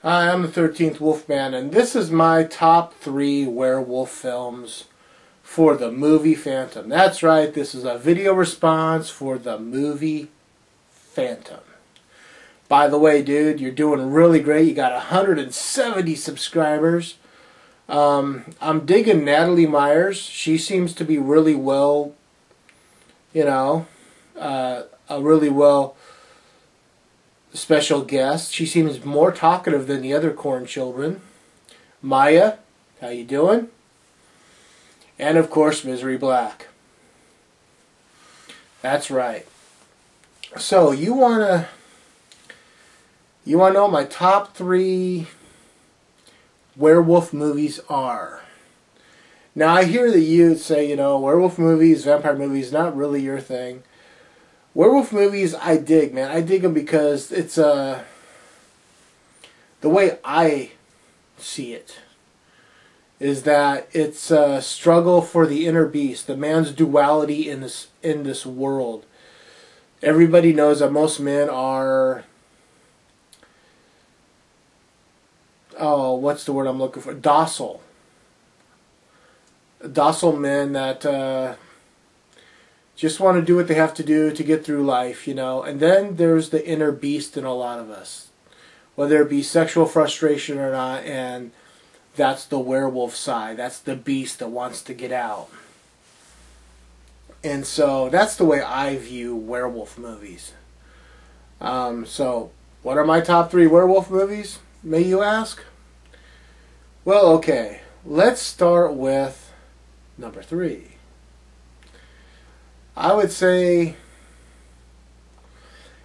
Hi, I'm the 13th Wolfman, and this is my top 3 werewolf films for the movie Phantom. That's right, this is a video response for the movie Phantom. By the way, dude, you're doing really great. You got 170 subscribers. I'm digging Natalie Myers. She seems to be really well, a really well special guest. She seems more talkative than the other Corn children. Maya, how you doing? And of course, Misery Black. That's right. So you wanna know my top 3 werewolf movies are? Now I hear that you say, werewolf movies, vampire movies, not really your thing. Werewolf movies, I dig, man. I dig them because it's the way I see it is that it's a struggle for the inner beast, the man's duality in this world. Everybody knows that most men are, what's the word I'm looking for? Docile. Docile men that just want to do what they have to do to get through life, And then there's the inner beast in a lot of us, whether it be sexual frustration or not, and that's the werewolf side. That's the beast that wants to get out. And so that's the way I view werewolf movies. So what are my top 3 werewolf movies, may you ask? Well, okay. Let's start with number 3. I would say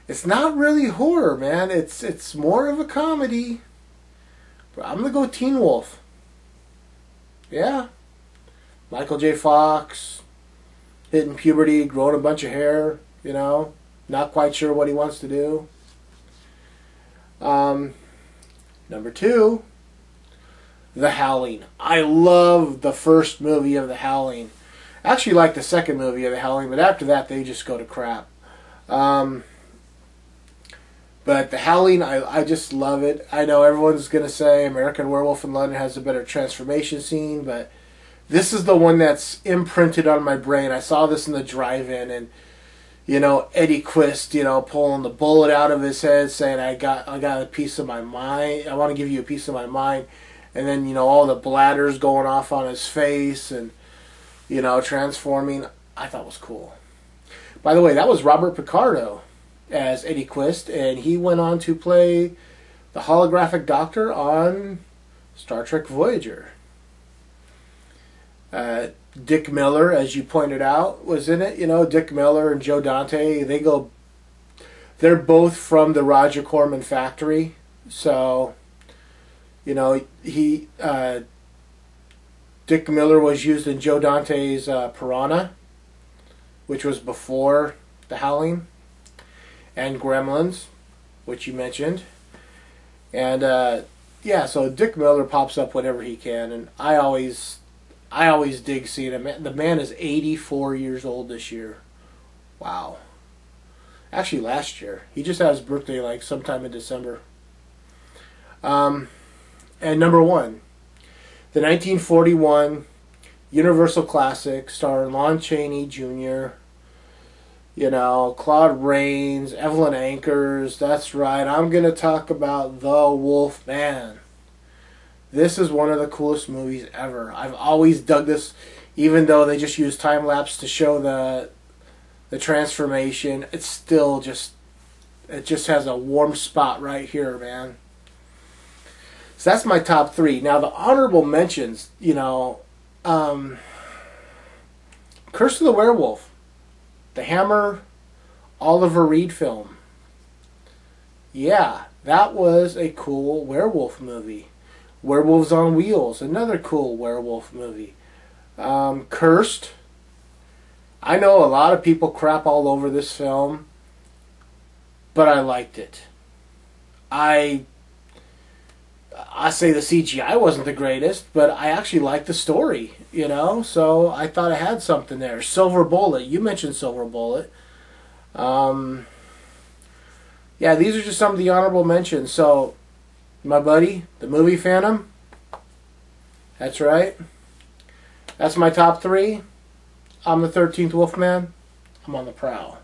it's not really horror, man. It's more of a comedy. But I'm going to go Teen Wolf. Yeah. Michael J. Fox, hitting puberty, growing a bunch of hair, not quite sure what he wants to do. Number 2, The Howling. I love the first movie of The Howling. I actually like the second movie of The Howling, but after that they just go to crap. But The Howling, I just love it. I know everyone's going to say American Werewolf in London has a better transformation scene, but this is the one that's imprinted on my brain. I saw this in the drive-in, and Eddie Quist, pulling the bullet out of his head, saying, I got a piece of my mind. I want to give you a piece of my mind. And then, all the bladders going off on his face, and transforming, I thought was cool. By the way, that was Robert Picardo as Eddie Quist, and he went on to play the holographic doctor on Star Trek Voyager. Dick Miller, as you pointed out, was in it. Dick Miller and Joe Dante, they're both from the Roger Corman factory. So, Dick Miller was used in Joe Dante's Piranha, which was before The Howling, and Gremlins, which you mentioned. And so Dick Miller pops up whenever he can, and I always dig seeing him. The man is 84 years old this year. Wow. Actually, last year. He just had his birthday like sometime in December. And number 1. The 1941 Universal Classic starring Lon Chaney Jr., Claude Rains, Evelyn Ankers. That's right. I'm going to talk about The Wolf Man. This is one of the coolest movies ever. I've always dug this, even though they just use time-lapse to show the transformation. It's still just has a warm spot right here, man. So that's my top 3. Now the honorable mentions, Curse of the Werewolf, the Hammer Oliver Reed film. Yeah, that was a cool werewolf movie. Werewolves on Wheels, another cool werewolf movie. Cursed. I know a lot of people crap all over this film, but I liked it. I say the CGI wasn't the greatest, but I actually liked the story, so I thought I had something there. Silver Bullet, you mentioned Silver Bullet. Yeah, these are just some of the honorable mentions. So My buddy, the movie Phantom. That's right. That's my top 3. I'm the 13th Wolfman. I'm on the prowl.